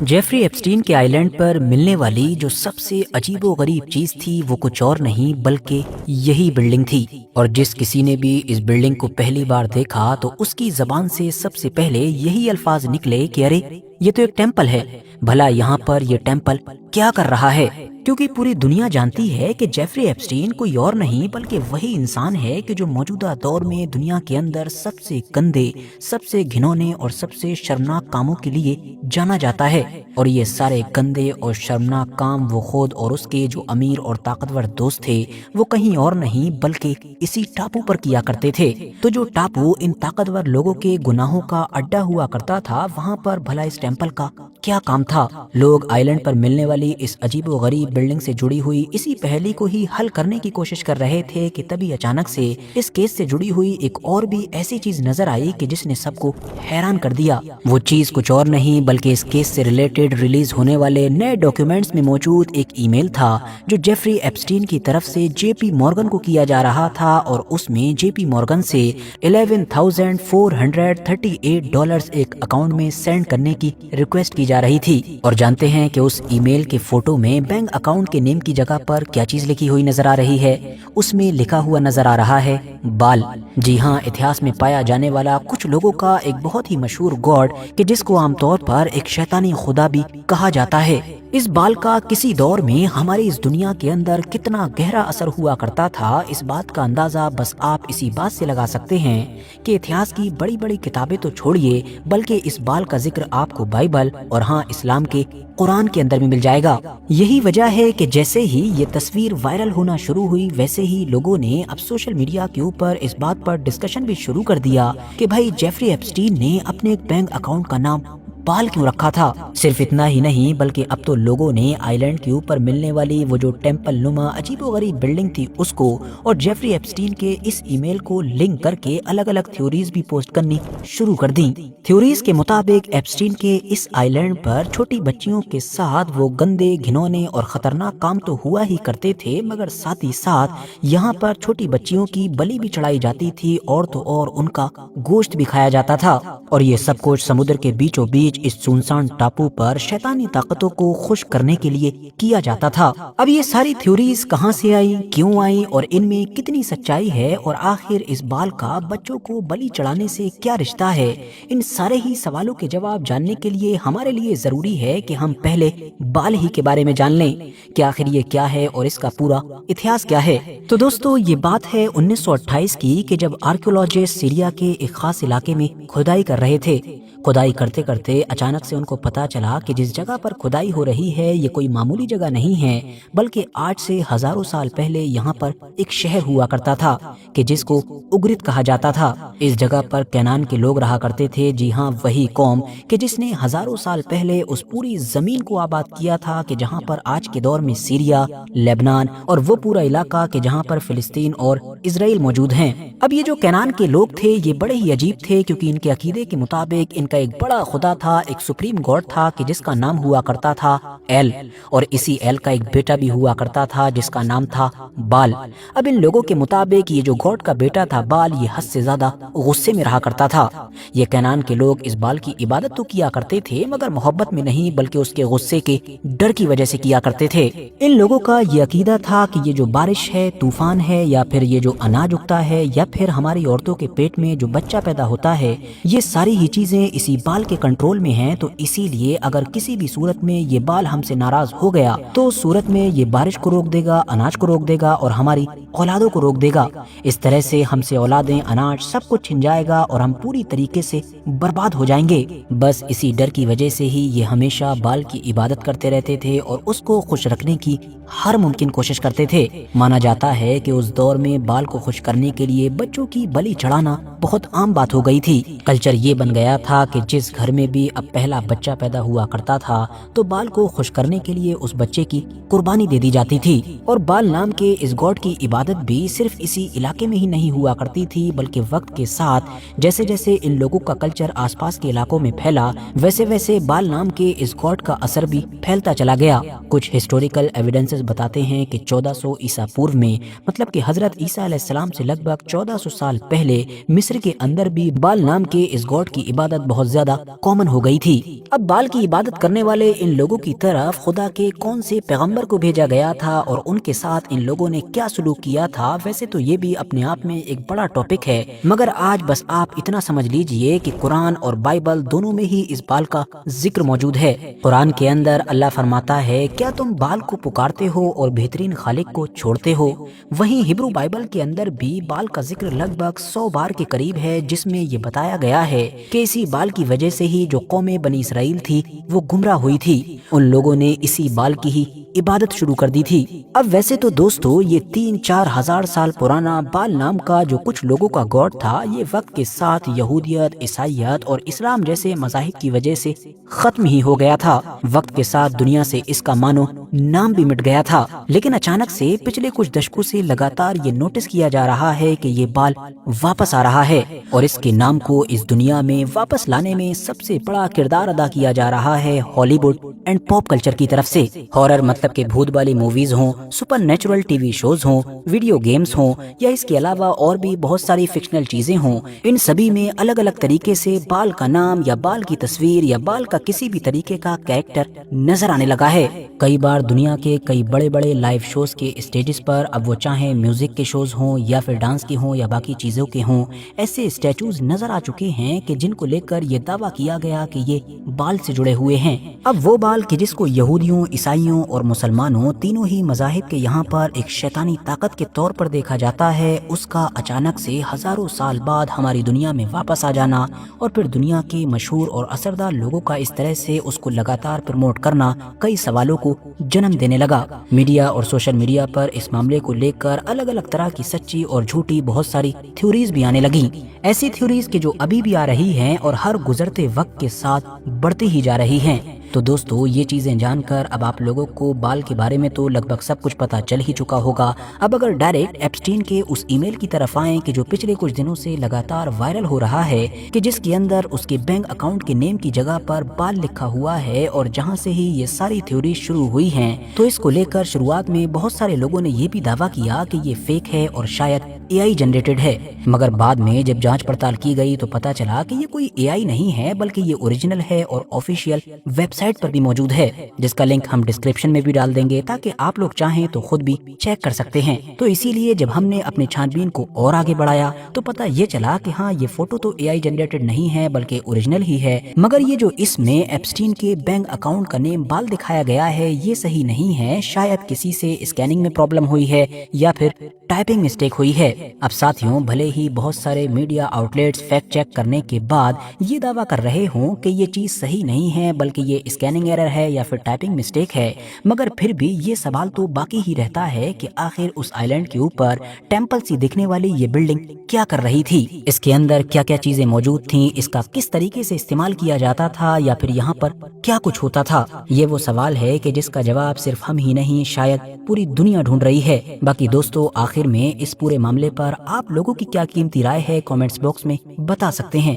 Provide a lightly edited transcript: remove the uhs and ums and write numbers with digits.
Jeffrey Epstein के island पर मिलने वाली जो सबसे अजीबोगरीब चीज थी वो कुछ और नहीं बल्कि यही बिल्डिंग थी। और जिस किसी ने भी इस बिल्डिंग को पहली बार देखा तो उसकी जबान से सबसे पहले यही अल्फाज निकले कि अरे ये तो एक टेम्पल है, भला यहाँ पर ये टेम्पल क्या कर रहा है। क्योंकि पूरी दुनिया जानती है कि जेफरी एप्स्टीन कोई और नहीं बल्कि वही इंसान है कि जो मौजूदा दौर में दुनिया के अंदर सबसे गंदे, सबसे घिनौने और सबसे शर्मनाक कामों के लिए जाना जाता है। और ये सारे गंदे और शर्मनाक काम वो खुद और उसके जो अमीर और ताकतवर दोस्त थे वो कहीं और नहीं बल्कि इसी टापू पर किया करते थे। तो जो टापू इन ताकतवर लोगों के गुनाहों का अड्डा हुआ करता था, वहाँ पर भला इस टेम्पल का क्या काम था। लोग आइलैंड पर मिलने वाली इस अजीबो गरीब बिल्डिंग से जुड़ी हुई इसी पहेली को ही हल करने की कोशिश कर रहे थे कि तभी अचानक से इस केस से जुड़ी हुई एक और भी ऐसी चीज नजर आई कि जिसने सबको हैरान कर दिया। वो चीज कुछ और नहीं बल्कि इस केस से रिलेटेड रिलीज होने वाले नए डॉक्यूमेंट्स में मौजूद एक ईमेल था जो जेफरी एप्स्टीन की तरफ से जेपी मॉर्गन को किया जा रहा था। और उसमें जेपी मॉर्गन से $11,438 एक अकाउंट में सेंड करने की रिक्वेस्ट की जा रही थी। और जानते हैं कि उस ईमेल के फोटो में बैंक अकाउंट के नेम की जगह पर क्या चीज लिखी हुई नजर आ रही है। उसमें लिखा हुआ नजर आ रहा है बाल। जी हाँ, इतिहास में पाया जाने वाला कुछ लोगों का एक बहुत ही मशहूर गॉड कि जिसको आमतौर पर एक शैतानी खुदा भी कहा जाता है। इस बाल का किसी दौर में हमारी इस दुनिया के अंदर कितना गहरा असर हुआ करता था, इस बात का अंदाजा बस आप इसी बात से लगा सकते हैं कि इतिहास की बड़ी बड़ी किताबें तो छोड़िए बल्कि इस बाल का जिक्र आपको बाइबल और हाँ इस्लाम के कुरान के अंदर भी मिल जाएगा। यही वजह है कि जैसे ही ये तस्वीर वायरल होना शुरू हुई वैसे ही लोगों ने अब सोशल मीडिया के ऊपर इस बात पर डिस्कशन भी शुरू कर दिया कि भाई जेफरी एप्स्टीन ने अपने एक बैंक अकाउंट का नाम बाल क्यों रखा था। सिर्फ इतना ही नहीं बल्कि अब तो लोगों ने आइलैंड के ऊपर मिलने वाली वो जो टेम्पल नुमा अजीबोगरीब बिल्डिंग थी उसको और जेफरी एप्स्टीन के इस ईमेल को लिंक करके अलग अलग थ्योरीज भी पोस्ट करनी शुरू कर दी। थ्योरीज के मुताबिक एप्स्टीन के इस आइलैंड पर छोटी बच्चियों के साथ वो गंदे, घिनौने और खतरनाक काम तो हुआ ही करते थे, मगर साथ ही साथ यहाँ पर छोटी बच्चियों की बलि भी चढ़ाई जाती थी और तो और उनका गोश्त भी खाया जाता था। और ये सब कुछ समुद्र के बीचों बीच इस सुनसान टापू पर शैतानी ताकतों को खुश करने के लिए किया जाता था। अब ये सारी थ्योरीज कहां से आई, क्यों आई और इनमें कितनी सच्चाई है और आखिर इस बाल का बच्चों को बलि चढ़ाने से क्या रिश्ता है, इन सारे ही सवालों के जवाब जानने के लिए हमारे लिए जरूरी है कि हम पहले बाल ही के बारे में जान लें कि आखिर ये क्या है और इसका पूरा इतिहास क्या है। तो दोस्तों ये बात है 1928 की कि जब आर्कियोलॉजिस्ट सीरिया के एक खास इलाके में खुदाई कर रहे थे। खुदाई करते करते अचानक से उनको पता चला कि जिस जगह पर खुदाई हो रही है ये कोई मामूली जगह नहीं है बल्कि आज से हजारों साल पहले यहाँ पर एक शहर हुआ करता था कि जिसको उग्रित कहा जाता था। इस जगह पर कैनान के लोग रहा करते थे। जी हाँ, वही कौम कि जिसने हजारों साल पहले उस पूरी जमीन को आबाद किया था कि जहाँ पर आज के दौर में सीरिया, लेबनान और वो पूरा इलाका कि जहाँ पर फिलिस्तीन और इजराइल मौजूद हैं। अब ये जो कैनान के लोग थे ये बड़े ही अजीब थे क्योंकि इनके अकीदे के मुताबिक इनका एक बड़ा खुदा था, एक सुप्रीम गॉड था कि जिसका नाम हुआ करता था एल, और इसी एल का एक बेटा भी हुआ करता था जिसका नाम था बाल। अब इन लोगों के मुताबिक ये जो गॉड का बेटा था बाल ये हद से ज्यादा गुस्से में रहा करता था। ये कैनान के लोग इस बाल की इबादत तो किया करते थे मगर मोहब्बत में नहीं बल्कि उसके गुस्से के डर की वजह से किया करते थे। इन लोगों का ये अकीदा था कि ये जो बारिश है, तूफान है या फिर ये जो अनाज उगता है या फिर हमारी औरतों के पेट में जो बच्चा पैदा होता है ये सारी ही चीजें इसी बाल के कंट्रोल में हैं। तो इसीलिए अगर किसी भी सूरत में ये बाल हमसे नाराज हो गया तो उस सूरत में ये बारिश को रोक देगा, अनाज को रोक देगा और हमारी औलादों को रोक देगा। इस तरह से हमसे औलादें, अनाज सब कुछ छिन जाएगा और हम पूरी तरीके से बर्बाद हो जाएंगे। बस इसी डर की वजह से ही ये हमेशा बाल की इबादत करते रहते थे और उसको खुश रखने की हर मुमकिन कोशिश करते थे। माना जाता है कि उस दौर में बाल को खुश करने के लिए बच्चों की बलि चढ़ाना बहुत आम बात हो गई थी। कल्चर ये बन गया था कि जिस घर में भी अब पहला बच्चा पैदा हुआ करता था तो बाल को खुश करने के लिए उस बच्चे की कुर्बानी दे दी जाती थी। और बाल नाम के इस गॉड की इबादत भी सिर्फ इसी इलाके में ही नहीं हुआ करती थी बल्कि वक्त के साथ जैसे जैसे इन लोगों का कल्चर आसपास के इलाकों में फैला वैसे वैसे बाल नाम के इस गॉड का असर भी फैलता चला गया। कुछ हिस्टोरिकल एविडेंसेस बताते हैं कि 1400 ईसा पूर्व में मतलब कि हजरत ईसा अलैहिस्सलाम से लगभग 1400 साल पहले मिस्र के अंदर भी बाल नाम के इस गॉड की इबादत बहुत ज्यादा कॉमन हो गई थी। अब बाल की इबादत करने वाले इन लोगों की तरफ खुदा के कौन से पैगंबर को भेजा गया था और उनके साथ इन लोगों ने क्या सलूक किया था, वैसे तो ये भी अपने आप में एक बड़ा टॉपिक है, मगर आज बस आप इतना समझ लीजिए कि कुरान और बाइबल दोनों में ही इस बाल का जिक्र मौजूद है। कुरान के अंदर अल्लाह फरमाता है, क्या तुम बाल को पुकारते हो और बेहतरीन खालिक को छोड़ते हो। वहीं हिब्रू बाइबल के अंदर भी बाल का जिक्र लगभग 100 बार के करीब है, जिसमें ये बताया गया है कि इसी बाल की वजह से ही जो कौम बनी इसराइल थी वो गुमराह हुई थी। उन लोगों ने इसी बाल की ही इबादत शुरू कर दी थी। अब वैसे तो दोस्तों ये 3-4 हजार साल पुराना बाल नाम का जो कुछ लोगों का गॉड था, ये वक्त के साथ यहूदियत, ईसाईयत और इस्लाम जैसे मज़ाहिब की वजह से खत्म ही हो गया था। वक्त के साथ दुनिया से इसका मानो नाम भी मिट गया था, लेकिन अचानक से पिछले कुछ दशकों से लगातार ये नोटिस किया जा रहा है कि ये बाल वापस आ रहा है और इसके नाम को इस दुनिया में वापस लाने में सबसे बड़ा किरदार अदा किया जा रहा है हॉलीवुड एंड पॉप कल्चर की तरफ से। हॉरर मतलब के भूत वाली मूवीज हों, सुपर नेचुरल टीवी शोज हों, वीडियो गेम्स हों या इसके अलावा और भी बहुत सारी फिक्शनल चीजें हों, इन सभी में अलग अलग तरीके से बाल का नाम या बाल की तस्वीर या बाल का किसी भी तरीके का कैरेक्टर नजर आने लगा है। कई बार दुनिया के कई बड़े बड़े लाइव शोज के स्टेजेस पर, अब वो चाहे म्यूजिक के शोज हों या फिर डांस के हों या बाकी चीजों के हों, ऐसे स्टैचूज नजर आ चुके हैं कि जिनको लेकर ये दावा किया गया कि ये बाल से जुड़े हुए हैं। अब वो बाल कि जिसको यहूदियों, ईसाइयों और मुसलमानों तीनों ही मज़ाहिब के यहाँ पर एक शैतानी ताकत के तौर पर देखा जाता है, उसका अचानक से हजारों साल बाद हमारी दुनिया में वापस आ जाना और फिर दुनिया के मशहूर और असरदार लोगों का इस तरह से उसको लगातार प्रमोट करना कई सवालों को जन्म देने लगा। मीडिया और सोशल मीडिया पर इस मामले को लेकर अलग अलग तरह की सच्ची और झूठी बहुत सारी थ्योरीज भी आने लगी। ऐसी थ्योरीज के जो अभी भी आ रही हैं और हर गुजरते वक्त के साथ बढ़ती ही जा रही हैं। तो दोस्तों ये चीजें जानकर अब आप लोगों को बाल के बारे में तो लगभग सब कुछ पता चल ही चुका होगा। अब अगर डायरेक्ट एप्स्टीन के उस ईमेल की तरफ आएं कि जो पिछले कुछ दिनों से लगातार वायरल हो रहा है, कि जिसके अंदर उसके बैंक अकाउंट के नेम की जगह पर बाल लिखा हुआ है और जहां से ही ये सारी थ्योरी शुरू हुई हैं, तो इसको लेकर शुरुआत में बहुत सारे लोगों ने ये भी दावा किया कि ये फेक है और शायद AI जनरेटेड है, मगर बाद में जब जांच पड़ताल की गई तो पता चला कि ये कोई AI नहीं है, बल्कि ये ओरिजिनल है और ऑफिशियल वेबसाइट पर भी मौजूद है, जिसका लिंक हम डिस्क्रिप्शन में भी डाल देंगे ताकि आप लोग चाहें तो खुद भी चेक कर सकते हैं। तो इसीलिए जब हमने अपनी छानबीन को और आगे बढ़ाया तो पता ये चला कि हाँ, ये फोटो तो AI जनरेटेड नहीं है बल्कि ओरिजिनल ही है, मगर ये जो इसमें एप्स्टीन के बैंक अकाउंट का नेम बाल दिखाया गया है ये सही नहीं है। शायद किसी से स्कैनिंग में प्रॉब्लम हुई है या फिर टाइपिंग मिस्टेक हुई है। अब साथियों, भले ही बहुत सारे मीडिया आउटलेट्स फैक्ट चेक करने के बाद ये दावा कर रहे हों कि ये चीज सही नहीं है बल्कि ये स्कैनिंग एरर है या फिर टाइपिंग मिस्टेक है, मगर फिर भी ये सवाल तो बाकी ही रहता है कि आखिर उस आइलैंड के ऊपर टेम्पल सी दिखने वाली ये बिल्डिंग क्या कर रही थी, इसके अंदर क्या क्या चीजें मौजूद थी, इसका किस तरीके से इस्तेमाल किया जाता था या फिर यहाँ पर क्या कुछ होता था। ये वो सवाल है कि जिसका जवाब सिर्फ हम ही नहीं शायद पूरी दुनिया ढूंढ रही है। बाकी दोस्तों, आखिर में इस पूरे मामले पर आप लोगों की क्या कीमती राय है कमेंट्स बॉक्स में बता सकते हैं।